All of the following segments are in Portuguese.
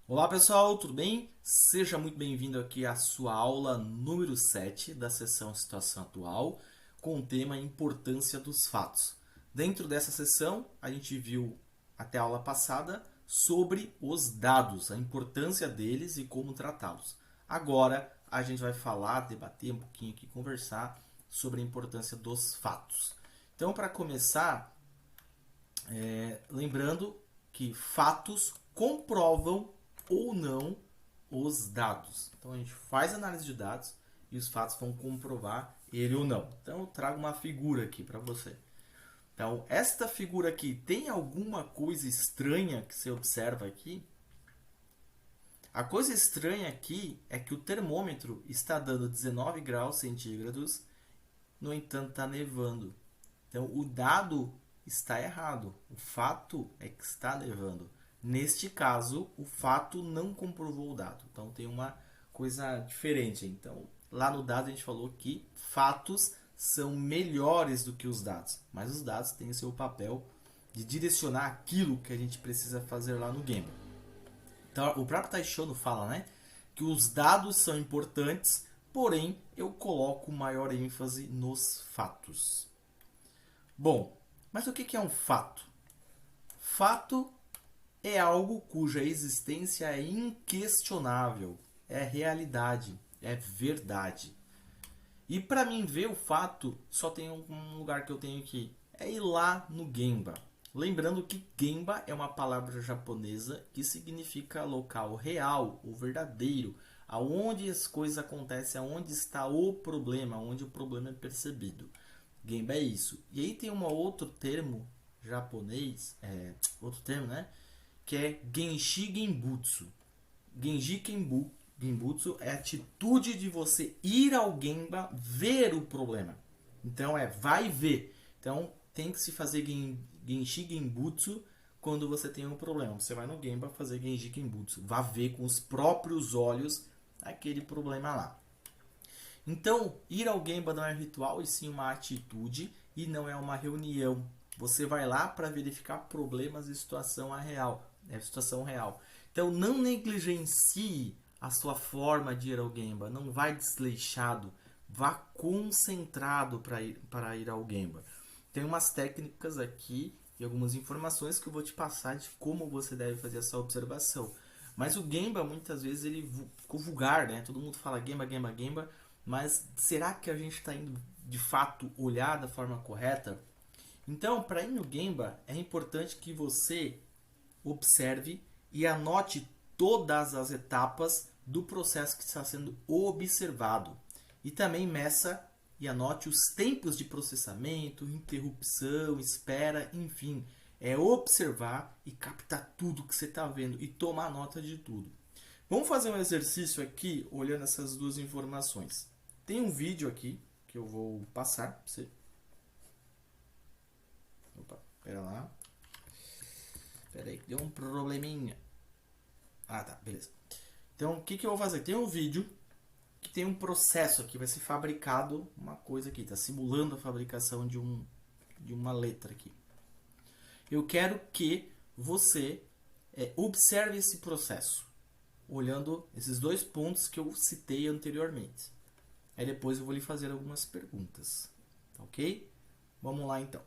Olá pessoal, tudo bem? Seja muito bem-vindo aqui à sua aula número 7 da sessão Situação Atual, com o tema Importância dos Fatos. Dentro dessa sessão, a gente viu até a aula passada sobre os dados, a importância deles e como tratá-los. Agora, a gente vai falar, debater um pouquinho aqui, conversar sobre a importância dos fatos. Então, para começar, lembrando que fatos comprovam ou não os dados. Então a gente faz análise de dados e os fatos vão comprovar ele ou não. Então eu trago uma figura aqui para você. Então esta figura aqui tem alguma coisa estranha que você observa aqui? A coisa estranha aqui é que o termômetro está dando 19 graus centígrados, no entanto está nevando. Então o dado está errado. O fato é que está nevando. Neste caso, o fato não comprovou o dado. Então tem uma coisa diferente. Então, lá no dado a gente falou que fatos são melhores do que os dados, mas os dados têm o seu papel de direcionar aquilo que a gente precisa fazer lá no game. Então, o próprio Taishono fala, né, que os dados são importantes, porém eu coloco maior ênfase nos fatos. Bom, mas o que é um fato? Fato é algo cuja existência é inquestionável, é realidade, é verdade. E para mim ver o fato, só tem um lugar que eu tenho que ir. É ir lá no Gemba. Lembrando que Gemba é uma palavra japonesa que significa local real, o verdadeiro, aonde as coisas acontecem, aonde está o problema, onde o problema é percebido. Gemba é isso. E aí tem um outro termo japonês, outro termo, né? Que é Genshi Genbutsu. Genji Genbutsu é a atitude de você ir ao Gemba ver o problema. Então é vai ver. Então tem que se fazer Genshi Genbutsu quando você tem um problema. Você vai no Gemba fazer Genji Genbutsu. Vá ver com os próprios olhos aquele problema lá. Então, ir ao Gemba não é ritual e sim uma atitude e não é uma reunião. Você vai lá para verificar problemas e situação real. Situação real. Então, não negligencie a sua forma de ir ao Gemba. Não vai desleixado. Vá concentrado para ir ao Gemba. Tem umas técnicas aqui e algumas informações que eu vou te passar de como você deve fazer essa observação. Mas o Gemba, muitas vezes, ele ficou vulgar, né? Todo mundo fala Gemba, Gemba, Gemba. Mas será que a gente está indo de fato olhar da forma correta? Então, para ir no Gemba, é importante que você observe e anote todas as etapas do processo que está sendo observado. E também meça e anote os tempos de processamento, interrupção, espera, enfim. É observar e captar tudo que você está vendo e tomar nota de tudo. Vamos fazer um exercício aqui olhando essas duas informações. Tem um vídeo aqui que eu vou passar para você. Opa, pera lá. Pera aí, deu um probleminha. Ah, tá, beleza. Então, o que eu vou fazer? Tem um vídeo que tem um processo aqui, vai ser fabricado uma coisa aqui, tá simulando a fabricação de uma letra aqui. Eu quero que você observe esse processo, olhando esses dois pontos que eu citei anteriormente. Aí depois eu vou lhe fazer algumas perguntas, tá ok? Vamos lá então.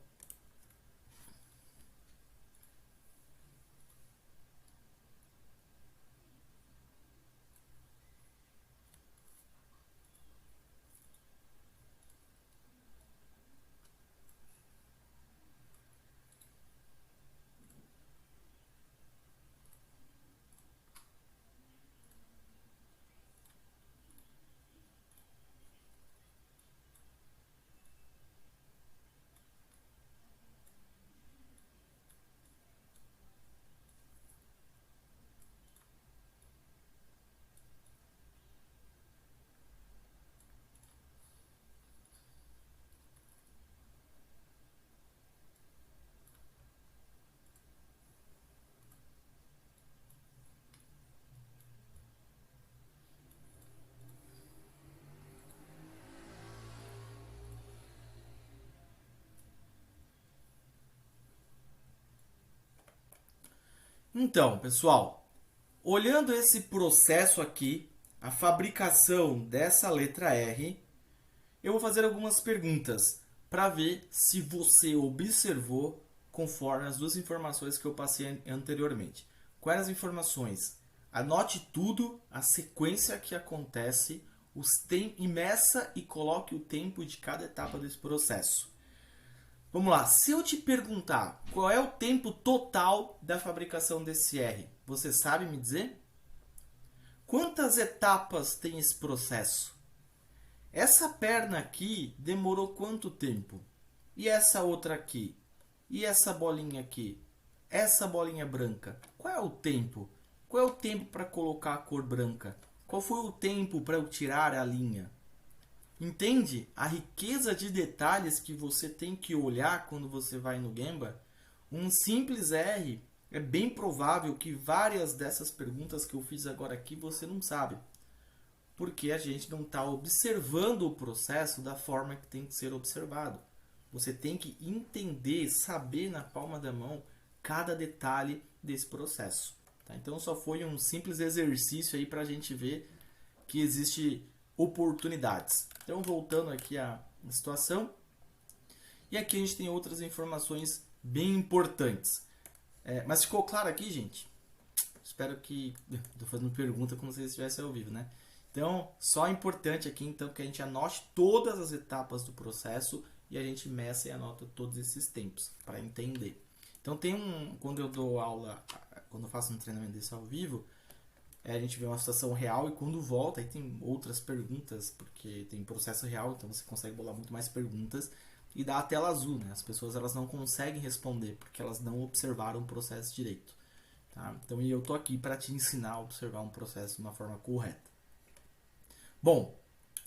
Então, pessoal, Olhando esse processo aqui, a fabricação dessa letra R, eu vou fazer algumas perguntas para ver se você observou conforme as duas informações que eu passei anteriormente. Quais as informações? Anote tudo, a sequência que acontece, e meça e coloque o tempo de cada etapa desse processo. Vamos lá, se eu te perguntar qual é o tempo total da fabricação desse R, você sabe me dizer? Quantas etapas tem esse processo? Essa perna aqui demorou quanto tempo? E essa outra aqui? E essa bolinha aqui? Essa bolinha branca? Qual é o tempo? Qual é o tempo para colocar a cor branca? Qual foi o tempo para eu tirar a linha? Entende a riqueza de detalhes que você tem que olhar quando você vai no Gemba? Um simples R, é bem provável que várias dessas perguntas que eu fiz agora aqui você não sabe. Porque a gente não está observando o processo da forma que tem que ser observado. Você tem que entender, saber na palma da mão cada detalhe desse processo. Tá? Então só foi um simples exercício aí para a gente ver que existe oportunidades. Então voltando aqui à situação. E aqui a gente tem outras informações bem importantes. Mas ficou claro aqui, gente? Espero que... Estou fazendo pergunta como se estivesse ao vivo, né? Então, só é importante aqui então que a gente anote todas as etapas do processo e a gente meça e anota todos esses tempos para entender. Então quando eu dou aula, quando eu faço um treinamento desse ao vivo, a gente vê uma situação real e quando volta aí tem outras perguntas, porque tem processo real, então você consegue bolar muito mais perguntas e dá a tela azul, né? As pessoas elas não conseguem responder porque elas não observaram o processo direito. Tá? Então eu tô aqui para te ensinar a observar um processo de uma forma correta. Bom,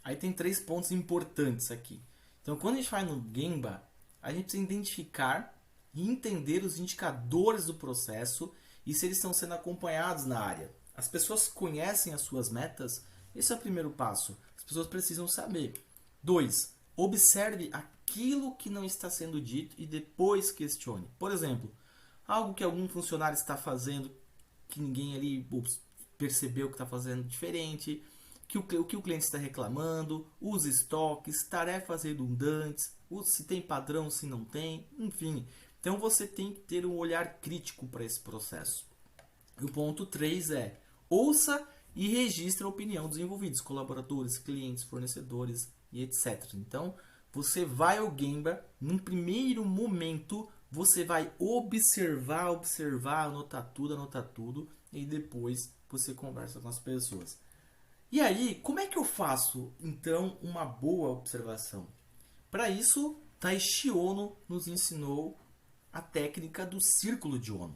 aí tem 3 pontos importantes aqui. Então, quando a gente vai no Gemba, a gente precisa identificar e entender os indicadores do processo e se eles estão sendo acompanhados na área. As pessoas conhecem as suas metas? Esse é o primeiro passo. As pessoas precisam saber. 2. Observe aquilo que não está sendo dito e depois questione. Por exemplo, algo que algum funcionário está fazendo que ninguém ali percebeu que está fazendo diferente, o que o cliente está reclamando, os estoques, tarefas redundantes, se tem padrão, se não tem, enfim. Então você tem que ter um olhar crítico para esse processo. E o ponto 3 é: ouça e registre a opinião dos envolvidos, colaboradores, clientes, fornecedores e etc. Então você vai ao Gemba, num primeiro momento você vai observar, anotar tudo e depois você conversa com as pessoas. E aí, como é que eu faço, então, uma boa observação? Para isso, Taishi Ono nos ensinou a técnica do círculo de Ono.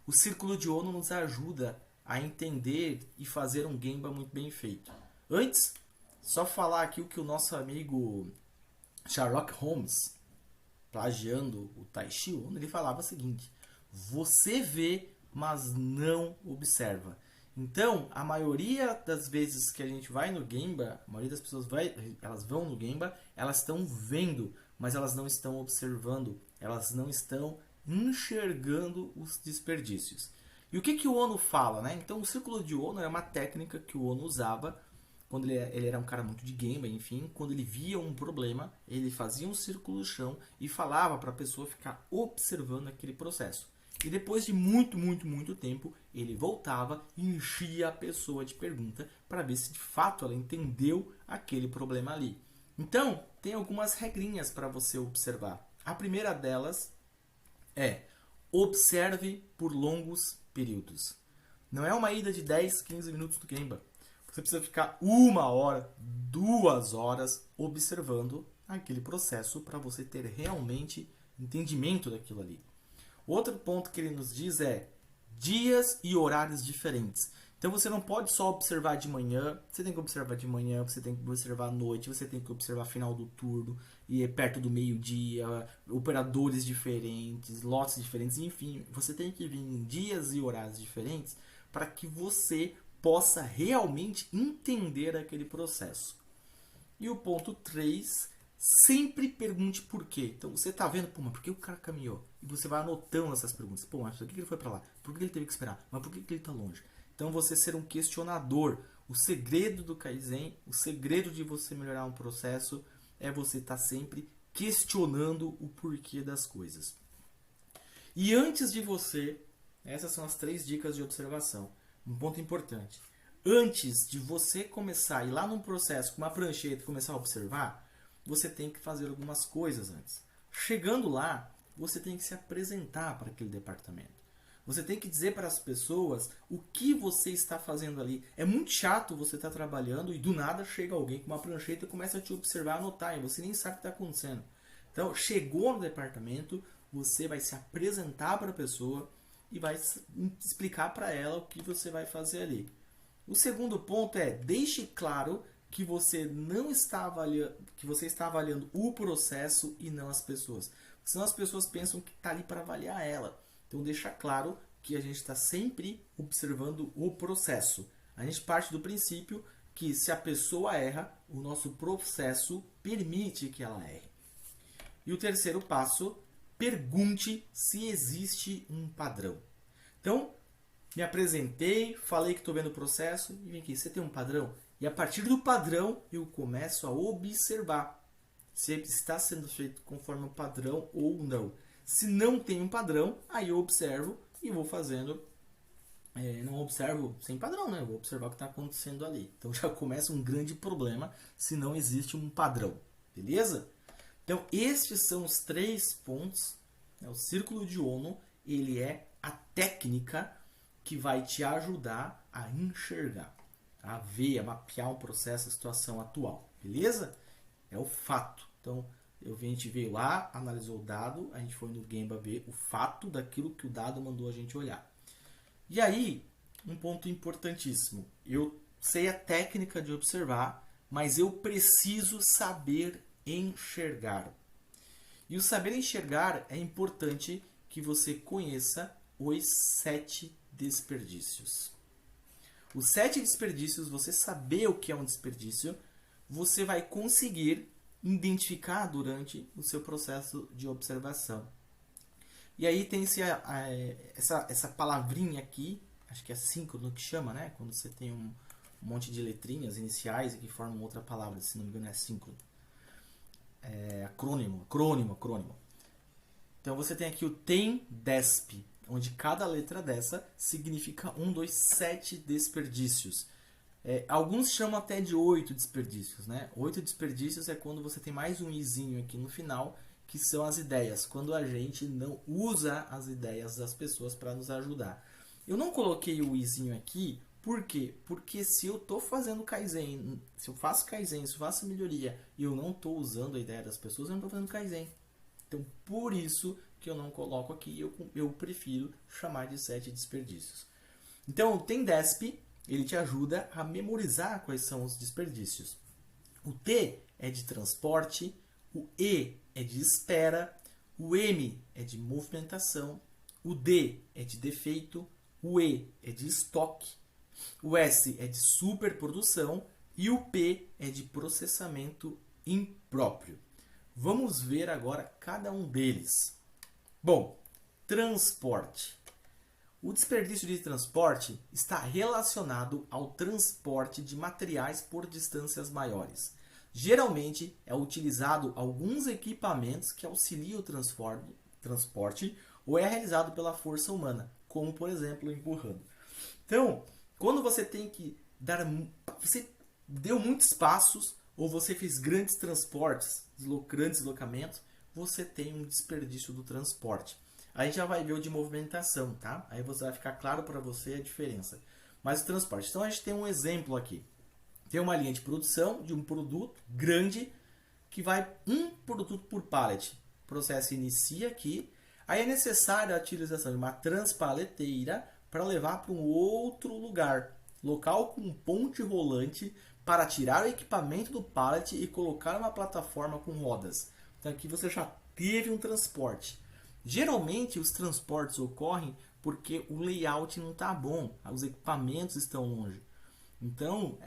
O círculo de Ono nos ajuda a entender e fazer um Gemba muito bem feito. Antes, só falar aqui o que o nosso amigo Sherlock Holmes, plagiando o Taishi Ono, ele falava o seguinte: você vê, mas não observa. Então, a maioria das vezes que a gente vai no Gemba, a maioria das pessoas elas vão no Gemba, elas estão vendo, mas elas não estão observando, elas não estão enxergando os desperdícios. E o que o Ono fala, né? Então, o círculo de Ono é uma técnica que o Ono usava quando ele era um cara muito de Gemba, enfim, quando ele via um problema, ele fazia um círculo no chão e falava para a pessoa ficar observando aquele processo. E depois de muito tempo, ele voltava e enchia a pessoa de pergunta para ver se de fato ela entendeu aquele problema ali. Então, tem algumas regrinhas para você observar. A primeira delas é: observe por longos períodos. Não é uma ida de 10, 15 minutos do Gemba. Você precisa ficar 1 hora, 2 horas observando aquele processo para você ter realmente entendimento daquilo ali. Outro ponto que ele nos diz é dias e horários diferentes. Então você não pode só observar de manhã, você tem que observar de manhã, você tem que observar à noite, você tem que observar final do turno, e perto do meio-dia, operadores diferentes, lotes diferentes, enfim, você tem que vir em dias e horários diferentes para que você possa realmente entender aquele processo. E o ponto 3, sempre pergunte por quê. Então você está vendo, pô, mas por que o cara caminhou? E você vai anotando essas perguntas. Pô, mas por que ele foi para lá? Por que ele teve que esperar? Mas por que ele está longe? Então você ser um questionador. O segredo do Kaizen, o segredo de você melhorar um processo é você estar sempre questionando o porquê das coisas. E antes de você, essas são as 3 dicas de observação. Um ponto importante. Antes de você começar a ir lá num processo com uma prancheta e começar a observar, você tem que fazer algumas coisas antes. Chegando lá, você tem que se apresentar para aquele departamento. Você tem que dizer para as pessoas o que você está fazendo ali. É muito chato você estar trabalhando e do nada chega alguém com uma prancheta e começa a te observar, anotar, e você nem sabe o que está acontecendo. Então, chegou no departamento, você vai se apresentar para a pessoa e vai explicar para ela o que você vai fazer ali. O segundo ponto é, deixe claro que você não está avaliando, que você está avaliando o processo e não as pessoas. Senão as pessoas pensam que está ali para avaliar ela. Então deixa claro que a gente está sempre observando o processo. A gente parte do princípio que se a pessoa erra, o nosso processo permite que ela erre. E o terceiro passo, pergunte se existe um padrão. Então, me apresentei, falei que estou vendo o processo e vem aqui, você tem um padrão? E a partir do padrão eu começo a observar se está sendo feito conforme o padrão ou não. Se não tem um padrão, aí eu observo e vou fazendo. Não observo sem padrão, né? Eu vou observar o que está acontecendo ali. Então já começa um grande problema se não existe um padrão. Beleza? Então estes são os 3 pontos. O círculo de Ono, ele é a técnica que vai te ajudar a enxergar, a ver, a mapear um processo, a situação atual. Beleza? É o fato. Então, a gente veio lá, analisou o dado, a gente foi no Gemba ver o fato daquilo que o dado mandou a gente olhar. E aí, um ponto importantíssimo. Eu sei a técnica de observar, mas eu preciso saber enxergar. E o saber enxergar é importante que você conheça os 7 desperdícios. Os 7 desperdícios, você saber o que é um desperdício, você vai conseguir identificar durante o seu processo de observação. E aí tem essa palavrinha aqui, acho que é síncrono que chama, né? Quando você tem um monte de letrinhas iniciais que formam outra palavra, se não me engano é síncrono. É acrônimo. Então você tem aqui o TEM-DESP, onde cada letra dessa significa um dos 7 desperdícios. Alguns chamam até de 8 desperdícios, né? 8 desperdícios é quando você tem mais um izinho aqui no final, que são as ideias, quando a gente não usa as ideias das pessoas para nos ajudar. Eu não coloquei o izinho aqui, por quê? Porque se eu estou fazendo Kaizen, se eu faço Kaizen, se eu faço melhoria e eu não estou usando a ideia das pessoas, eu não estou fazendo Kaizen. Então, por isso que eu não coloco aqui, eu prefiro chamar de 7 desperdícios. Então, o TEM-DESP, ele te ajuda a memorizar quais são os desperdícios. O T é de transporte, o E é de espera, o M é de movimentação, o D é de defeito, o E é de estoque, o S é de superprodução e o P é de processamento impróprio. Vamos ver agora cada um deles. Bom, transporte. O desperdício de transporte está relacionado ao transporte de materiais por distâncias maiores. Geralmente é utilizado alguns equipamentos que auxiliam o transporte ou é realizado pela força humana, como por exemplo empurrando. Então, quando você tem que você deu muitos passos ou você fez grandes transportes, grandes deslocamentos, você tem um desperdício do transporte. A gente já vai ver o de movimentação, tá? Aí vai ficar claro para você a diferença. Mas o transporte. Então a gente tem um exemplo aqui. Tem uma linha de produção de um produto grande que vai um produto por pallet. O processo inicia aqui. Aí é necessária a utilização de uma transpaleteira para levar para um outro lugar. Local com ponte rolante para tirar o equipamento do pallet e colocar uma plataforma com rodas. Então aqui você já teve um transporte. Geralmente os transportes ocorrem porque o layout não está bom, os equipamentos estão longe. Então,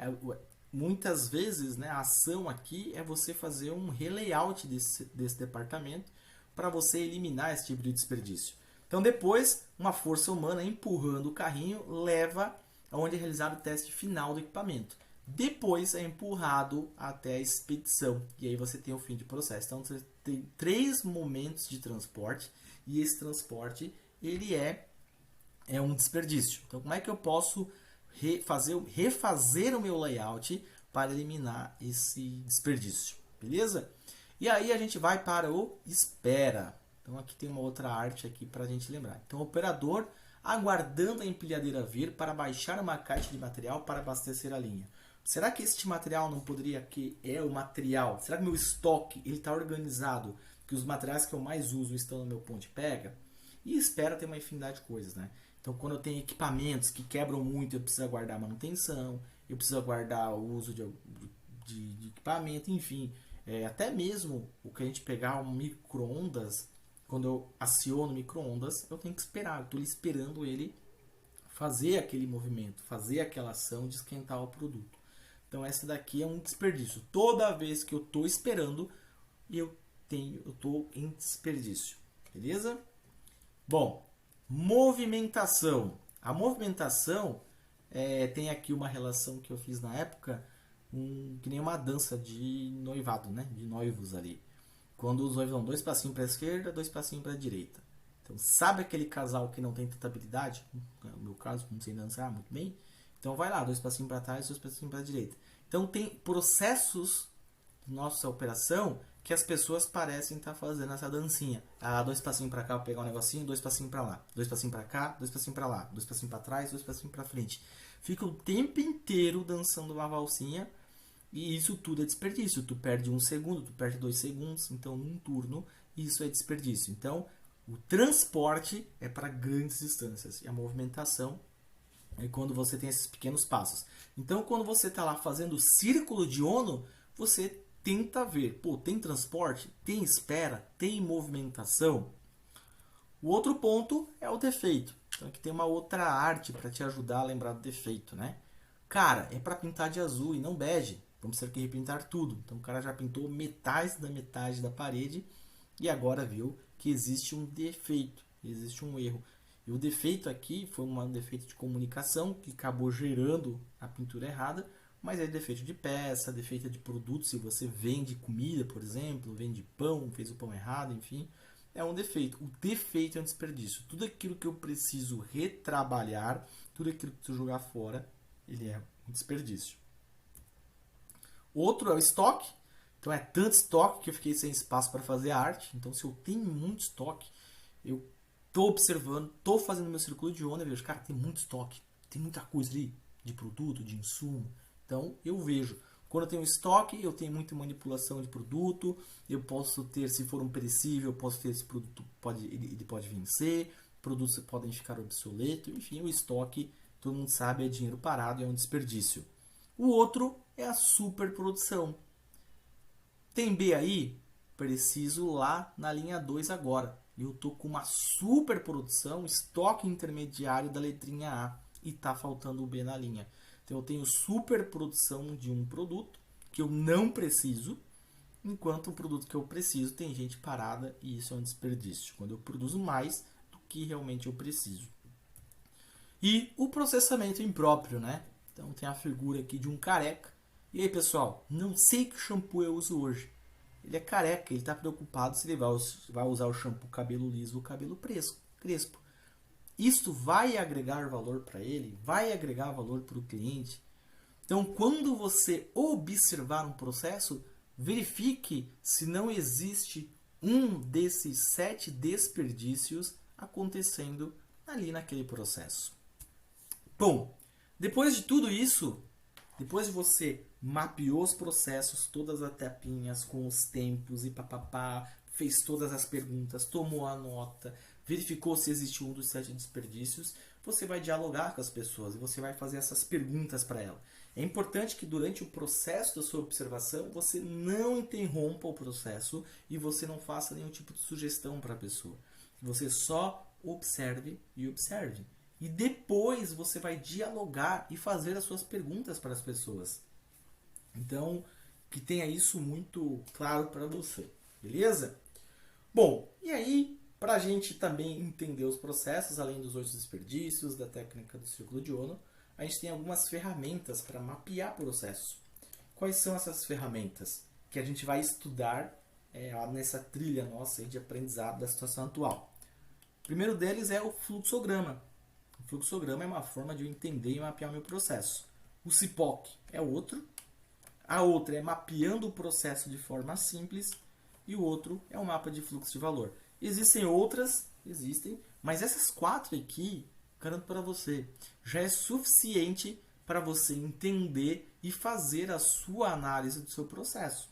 muitas vezes, né, a ação aqui é você fazer um relayout desse departamento para você eliminar esse tipo de desperdício. Então depois, uma força humana empurrando o carrinho leva onde é realizado o teste final do equipamento. Depois é empurrado até a expedição, e aí você tem o fim de processo. Então você tem 3 momentos de transporte, e esse transporte ele é um desperdício. Então como é que eu posso refazer o meu layout para eliminar esse desperdício? Beleza? E aí a gente vai para o espera. Então aqui tem uma outra arte aqui para a gente lembrar. Então o operador aguardando a empilhadeira vir para baixar uma caixa de material para abastecer a linha. Será que este material não poderia, que é o material, será que meu estoque ele está organizado, que os materiais que eu mais uso estão no meu ponto de pega? E espera ter uma infinidade de coisas, né? Então quando eu tenho equipamentos que quebram muito, eu preciso aguardar a manutenção, eu preciso aguardar o uso de equipamento, enfim. Até mesmo o que a gente pegar um micro-ondas, quando eu aciono o micro-ondas, eu tenho que esperar, eu estou esperando ele fazer aquele movimento, fazer aquela ação de esquentar o produto. Então essa daqui é um desperdício. Toda vez que eu estou esperando, eu estou em desperdício. Beleza? Bom, movimentação. A movimentação tem aqui uma relação que eu fiz na época, que nem uma dança de noivado, né? De noivos ali. Quando os noivos dão 2 passinhos para a esquerda, 2 passinhos para a direita. Então, sabe aquele casal que não tem tanta habilidade? No meu caso, não sei dançar muito bem. Então, vai lá, 2 passinhos para trás, 2 passinhos para a direita. Então, tem processos da nossa operação que as pessoas parecem estar fazendo essa dancinha. 2 passinhos para cá, vou pegar um negocinho, 2 passinhos para lá. 2 passinhos para cá, 2 passinhos para lá. 2 passinhos para trás, 2 passinhos para frente. Fica o tempo inteiro dançando uma valsinha. E isso tudo é desperdício. Tu perde 1 segundo, tu perde 2 segundos. Então, num turno, isso é desperdício. Então, o transporte é para grandes distâncias. E a movimentação é quando você tem esses pequenos passos. Então, quando você está lá fazendo o círculo de Ono, você tenta ver. Pô, tem transporte? Tem espera? Tem movimentação? O outro ponto é o defeito. Então, aqui tem uma outra arte para te ajudar a lembrar do defeito, né? Cara, é para pintar de azul e não bege. Vamos ter que repintar tudo. Então o cara já pintou metade da parede e agora viu que existe um defeito, existe um erro. E o defeito aqui foi um defeito de comunicação que acabou gerando a pintura errada, mas é defeito de peça, defeito de produto. Se você vende comida, por exemplo, vende pão, fez o pão errado, enfim, é um defeito. O defeito é um desperdício. Tudo aquilo que eu preciso retrabalhar, tudo aquilo que eu preciso jogar fora, ele é um desperdício. Outro é o estoque. Então é tanto estoque que eu fiquei sem espaço para fazer a arte. Então se eu tenho muito estoque, eu estou observando, estou fazendo meu círculo de Ono e vejo, cara, tem muito estoque, tem muita coisa ali de produto, de insumo. Então eu vejo, quando eu tenho estoque, eu tenho muita manipulação de produto, eu posso ter, se for um perecível, eu posso ter esse produto, ele pode vencer, produtos podem ficar obsoletos, enfim, o estoque, todo mundo sabe, é dinheiro parado, é um desperdício. O outro é a superprodução. Tem B aí? Preciso lá na linha 2 agora. Eu estou com uma superprodução, estoque intermediário da letrinha A e está faltando o B na linha. Então eu tenho superprodução de um produto que eu não preciso, enquanto o produto que eu preciso tem gente parada e isso é um desperdício. Quando eu produzo mais do que realmente eu preciso. E o processamento impróprio, né? Então tem a figura aqui de um careca. E aí, pessoal, não sei que shampoo eu uso hoje. Ele é careca, ele está preocupado se ele vai usar o shampoo cabelo liso ou cabelo crespo. Isso vai agregar valor para ele? Vai agregar valor para o cliente? Então, quando você observar um processo, verifique se não existe um desses 7 desperdícios acontecendo ali naquele processo. Bom, depois de tudo isso, depois de você mapeou os processos, todas as etapinhas com os tempos e papapá, fez todas as perguntas, tomou a nota, verificou se existe um dos 7 desperdícios, você vai dialogar com as pessoas e você vai fazer essas perguntas para ela. É importante que durante o processo da sua observação você não interrompa o processo e você não faça nenhum tipo de sugestão para a pessoa. Você só observe e observe. E depois você vai dialogar e fazer as suas perguntas para as pessoas. Então, que tenha isso muito claro para você. Beleza? Bom, e aí, para a gente também entender os processos, além dos 8 desperdícios, da técnica do círculo de Ono, a gente tem algumas ferramentas para mapear processo. Quais são essas ferramentas que a gente vai estudar nessa trilha nossa de aprendizado da situação atual? O primeiro deles é o fluxograma. O fluxograma é uma forma de eu entender e mapear o meu processo. O CIPOC é outro. A outra é mapeando o processo de forma simples. E o outro é o mapa de fluxo de valor. Existem outras, mas essas 4 aqui, garanto para você, já é suficiente para você entender e fazer a sua análise do seu processo.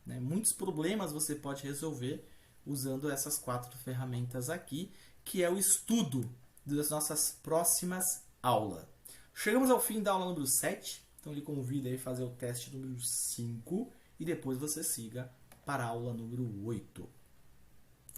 Muitos problemas você pode resolver usando essas 4 ferramentas aqui, que é o estudo das nossas próximas aulas. Chegamos ao fim da aula número 7, então lhe convido a fazer o teste número 5 e depois você siga para a aula número 8.